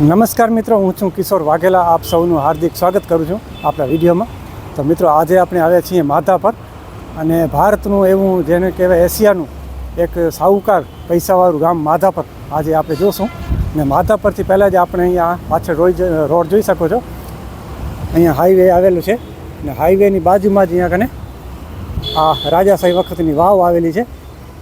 નમસ્કાર મિત્રો, હું છું કિશોર વાઘેલા. આપ સૌનું હાર્દિક સ્વાગત કરું છું આપણા વિડીયોમાં. તો મિત્રો, આજે આપણે આવ્યા છીએ માધાપર, અને ભારતનું એવું જેને કહેવાય એશિયાનું એક સાહુકાર પૈસાવાળું ગામ માધાપર આજે આપણે જોશું. ને માધાપરથી પહેલાં જ આપણે અહીંયા પાછળ રોડ જોઈ શકો છો. અહીંયા હાઈવે આવેલું છે, ને હાઈવેની બાજુમાં જ અહીંયા કને આ રાજાશાહી વખતની વાવ આવેલી છે.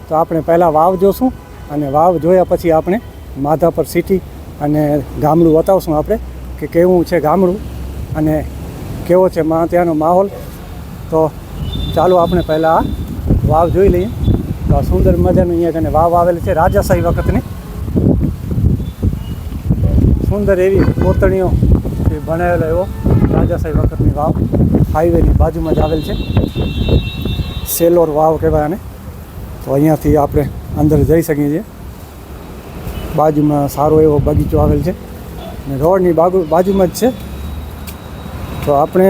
તો આપણે પહેલાં વાવ જોશું, અને વાવ જોયા પછી આપણે માધાપર સિટી અને ગામડું બતાવશું આપણે કે કેવું છે ગામડું અને કેવો છે ત્યાંનો માહોલ. તો ચાલો આપણે પહેલાં આ વાવ જોઈ લઈએ. તો આ સુંદર મજાનું અહીંયા કને વાવ આવેલી છે, રાજાશાહી વખતની સુંદર એવી કોતરણીઓ બનાવેલો એવો રાજાશાહી વખતની વાવ હાઈવેની બાજુમાં જ આવેલ છે. સેલોર વાવ કહેવાય આને. તો અહીંયાથી આપણે અંદર જઈ શકીએ છીએ. બાજુમાં સારો એવો બગીચો આવેલ છે, અને રોડની બાજુમાં જ છે. તો આપણે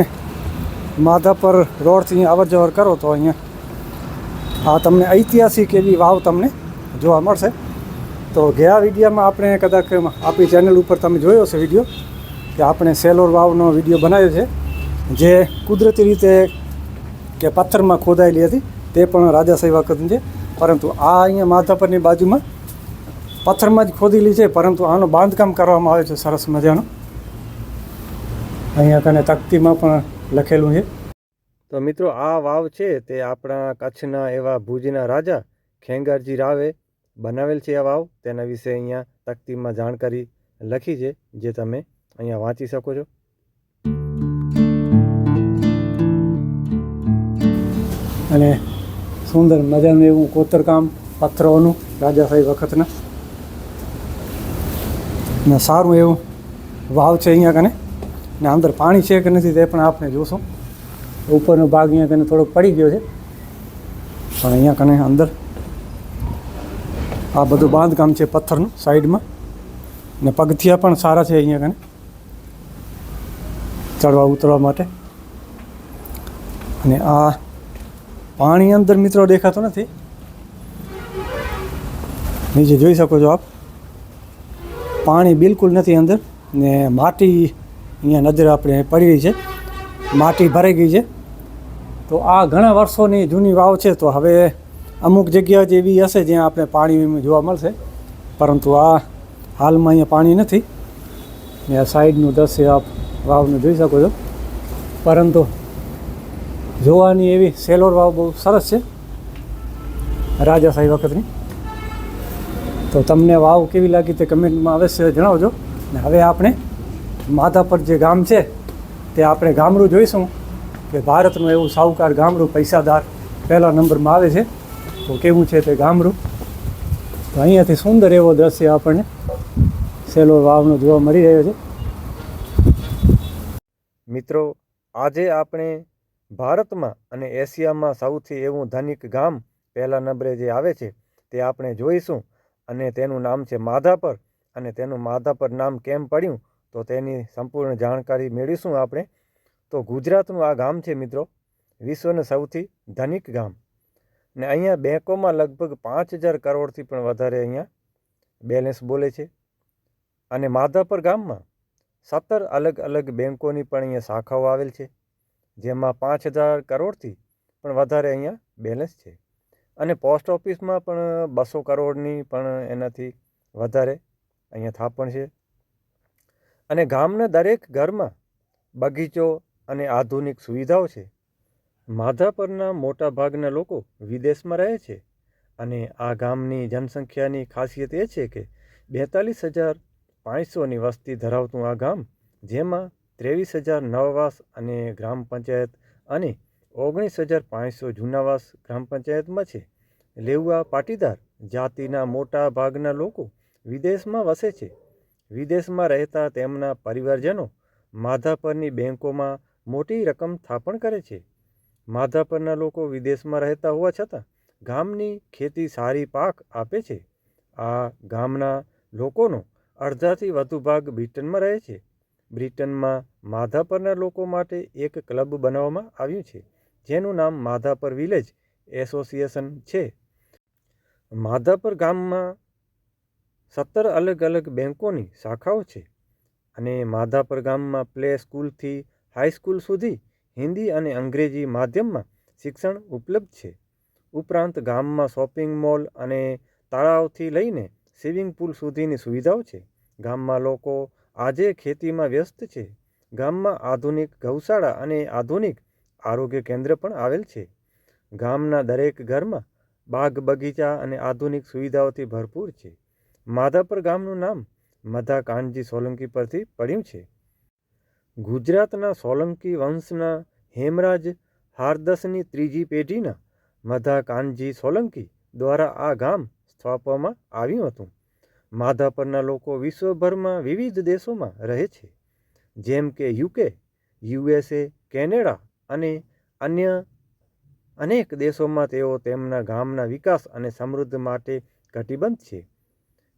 માધાપર રોડથી અવર જવર કરો તો અહીંયા આ તમને ઐતિહાસિક એવી વાવ તમને જોવા મળશે. તો ગયા વિડીયોમાં આપણે કદાચ આપણી ચેનલ ઉપર તમે જોયો છે વિડીયો કે આપણે સેલોર વાવનો વિડીયો બનાવ્યો છે, જે કુદરતી રીતે કે પથ્થરમાં ખોદાયેલી હતી. તે પણ રાજાશાહી વખતની છે, પરંતુ આ અહીંયા માધાપરની બાજુમાં પથ્થરમાં જ ખોદેલી છે, પરંતુ આનું બાંધકામ કરવામાં આવે છે સરસ મજાનું. અહીંયા કને તકતીમાં પણ લખેલું છે. તો મિત્રો, આ વાવ છે તે આપણા કચ્છના એવા ભુજના રાજા ખેંગારજી રાવે બનાવેલ છે. આ વાવ તેના વિશે અહીંયા તકતીમાં જાણકારી લખી છે, જે તમે અહીંયા વાંચી શકો છો. અને સુંદર મજાનું એવું કોતરકામ પથ્થરોનું રાજાશાહી વખતના, ને સારું એવું વાવ છે અહીંયા કને. ને અંદર પાણી છે કે નથી તે પણ આપણે જોશું. ઉપરનો ભાગ અહીંયા કને થોડોક પડી ગયો છે, પણ અહીંયા કને અંદર આ બધું બાંધકામ છે પથ્થરનું સાઈડમાં. ને પગથિયા પણ સારા છે અહીંયા કને ચડવા ઉતરવા માટે. અને આ પાણી અંદર મિત્રો દેખાતો નથી, નીચે જોઈ શકો છો આપ. પાણી બિલકુલ નથી અંદર, ને માટી અહીંયા નજર આપણે પડી રહી છે, માટી ભરાઈ ગઈ છે. તો આ ઘણા વર્ષોની જૂની વાવ છે. તો હવે અમુક જગ્યા જ એવી હશે જ્યાં આપણે પાણી જોવા મળશે, પરંતુ આ હાલમાં અહીંયા પાણી નથી. ને આ સાઈડનું દ્રશ્ય આપ વાવનું જોઈ શકો છો. પરંતુ જોવાની એવી સેલોર વાવ બહુ સરસ છે રાજાશાહી વખતની. તો તમને વાવ કેવી લાગી તે કમેન્ટમાં અવશ્ય જણાવજો. ને હવે આપણે માધાપર જે ગામ છે તે આપણે ગામડું જોઈશું કે ભારતનું એવું સાહુકાર ગામડું, પૈસાદાર પહેલા નંબરમાં આવે છે. તો કેવું છે તે ગામડું. તો અહીંયાથી સુંદર એવો દ્રશ્ય આપણને સેલોર વાવનો જોવા મળી રહ્યો છે. મિત્રો, આજે આપણે ભારતમાં અને એશિયામાં સૌથી એવું ધનિક ગામ પહેલા નંબરે જે આવે છે તે આપણે જોઈશું. અને તેનું નામ છે માધાપર. અને તેનું માધાપર નામ કેમ પડ્યું તો તેની સંપૂર્ણ જાણકારી મેળવીશું આપણે. તો ગુજરાતનું આ ગામ છે મિત્રો, વિશ્વનું સૌથી ધનિક ગામ. ને અહીંયા બેંકોમાં લગભગ 5,000 કરોડથી પણ વધારે અહીંયા બેલેન્સ બોલે છે. અને માધાપર ગામમાં 17 અલગ અલગ બેંકોની પણ અહીંયા શાખાઓ આવેલ છે, જેમાં 5,000 કરોડથી પણ વધારે અહીંયા બેલેન્સ છે. અને પોસ્ટ ઓફિસમાં પણ 200 કરોડની પણ એનાથી વધારે અહીંયા થાપણ છે. અને ગામના દરેક ઘરમાં બગીચો અને આધુનિક સુવિધાઓ છે. માધાપરના મોટા ભાગના લોકો વિદેશમાં રહે છે. અને આ ગામની જનસંખ્યાની ખાસિયત એ છે કે 42,500ની વસ્તી ધરાવતું આ ગામ, જેમાં 23,000 નવવાસ અને ગ્રામ પંચાયત અને 19,500 જૂનાવાસ ગ્રામ પંચાયતમાં છે. લેઉવા પાટીદાર જાતિના મોટા ભાગના લોકો વિદેશમાં વસે છે. વિદેશમાં રહેતા તેમના પરિવારજનો માધાપરની બેંકોમાં મોટી રકમ થાપણ કરે છે. માધાપરના લોકો વિદેશમાં રહેતા હોવા છતાં ગામની ખેતી સારી પાક આપે છે. આ ગામના લોકોનો અડધાથી વધુ ભાગ બ્રિટનમાં રહે છે. બ્રિટનમાં માધાપરના લોકો માટે એક ક્લબ બનાવવામાં આવ્યું છે, જેનું નામ માધાપર વિલેજ એસોસિએશન છે. માધાપર ગામમાં 17 અલગ અલગ બેંકોની શાખાઓ છે. અને માધાપર ગામમાં પ્લે સ્કૂલથી હાઈસ્કૂલ સુધી હિન્દી અને અંગ્રેજી માધ્યમમાં શિક્ષણ ઉપલબ્ધ છે. ઉપરાંત ગામમાં શોપિંગ મોલ અને તળાવથી લઈને સ્વિમિંગ પુલ સુધીની સુવિધાઓ છે. ગામમાં લોકો આજે ખેતીમાં વ્યસ્ત છે. ગામમાં આધુનિક ગૌશાળા અને આધુનિક આરોગ્ય કેન્દ્ર પણ આવેલ છે. ગામના દરેક ઘરમાં બાગ બગીચા અને આધુનિક સુવિધાઓથી ભરપૂર છે. માધાપર ગામનું નામ મધા કાનજી સોલંકી પરથી પડ્યું છે. ગુજરાતના સોલંકી વંશના હેમરાજ હારદસની ત્રીજી પેઢીના મધા કાનજી સોલંકી દ્વારા આ ગામ સ્થાપવામાં આવ્યું હતું. માધાપરના લોકો વિશ્વભરમાં વિવિધ દેશોમાં રહે છે, જેમ કે યુકે, USA, કેનેડા અને અન્ય અનેક દેશોમાં. તેઓ તેમના ગામના વિકાસ અને સમૃદ્ધિ માટે કટિબદ્ધ છે.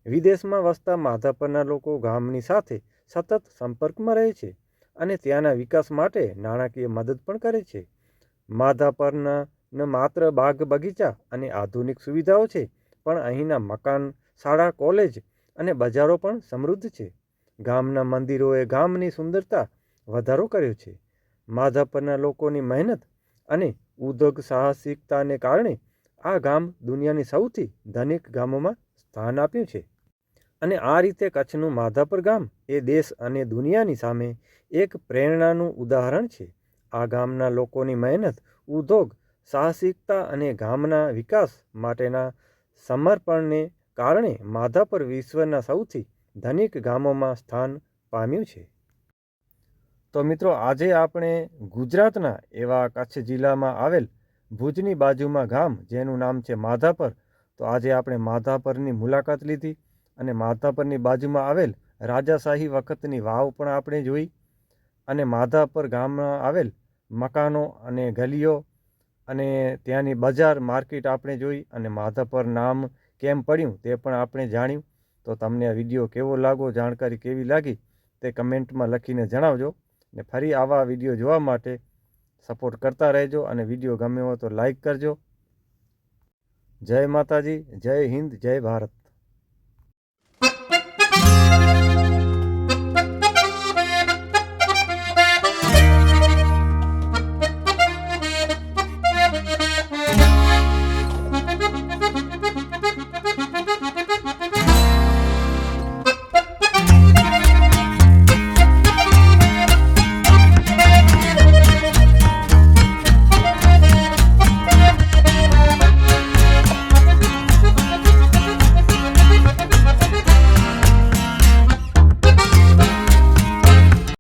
વિદેશમાં વસતા માધાપરના લોકો ગામની સાથે સતત સંપર્કમાં રહે છે અને ત્યાંના વિકાસ માટે નાણાકીય મદદ પણ કરે છે. માધાપરના ન માત્ર બાગ બગીચા અને આધુનિક સુવિધાઓ છે, પણ અહીંના મકાન, શાળા, કોલેજ અને બજારો પણ સમૃદ્ધ છે. ગામના મંદિરોએ ગામની સુંદરતા વધારો કર્યો છે. માધાપરના લોકોની મહેનત અને ઉદ્યોગ સાહસિકતાને કારણે આ ગામ દુનિયાની સૌથી ધનિક ગામોમાં સ્થાન આપ્યું છે. અને આ રીતે કચ્છનું માધાપર ગામ એ દેશ અને દુનિયાની સામે એક પ્રેરણાનું ઉદાહરણ છે. આ ગામના લોકોની મહેનત, ઉદ્યોગ સાહસિકતા અને ગામના વિકાસ માટેના સમર્પણને કારણે માધાપર વિશ્વના સૌથી ધનિક ગામોમાં સ્થાન પામ્યું છે. તો મિત્રો, આજે આપણે ગુજરાતના એવા કચ્છ જિલ્લામાં આવેલ ભુજની બાજુમાં ગામ જેનું નામ છે માધાપર, તો આજે આપણે માધાપરની મુલાકાત લીધી અને માધાપરની બાજુમાં આવેલ રાજાશાહી વખતની વાવ પણ આપણે જોઈ અને માધાપર ગામમાં આવેલ મકાનો અને ગલીઓ અને ત્યાંની બજાર માર્કેટ આપણે જોઈ અને માધાપર નામ કેમ પડ્યું તે પણ આપણે જાણ્યું. તો તમને આ વિડીયો કેવો લાગ્યો, જાણકારી કેવી લાગી તે કમેન્ટમાં લખીને જણાવજો. ને ફરી આવા વિડીયો જોવા માટે સપોર્ટ કરતા રહેજો અને વિડીયો ગમ્યો હોય તો લાઈક કરજો. જય માતાજી, જય હિન્દ, જય ભારત.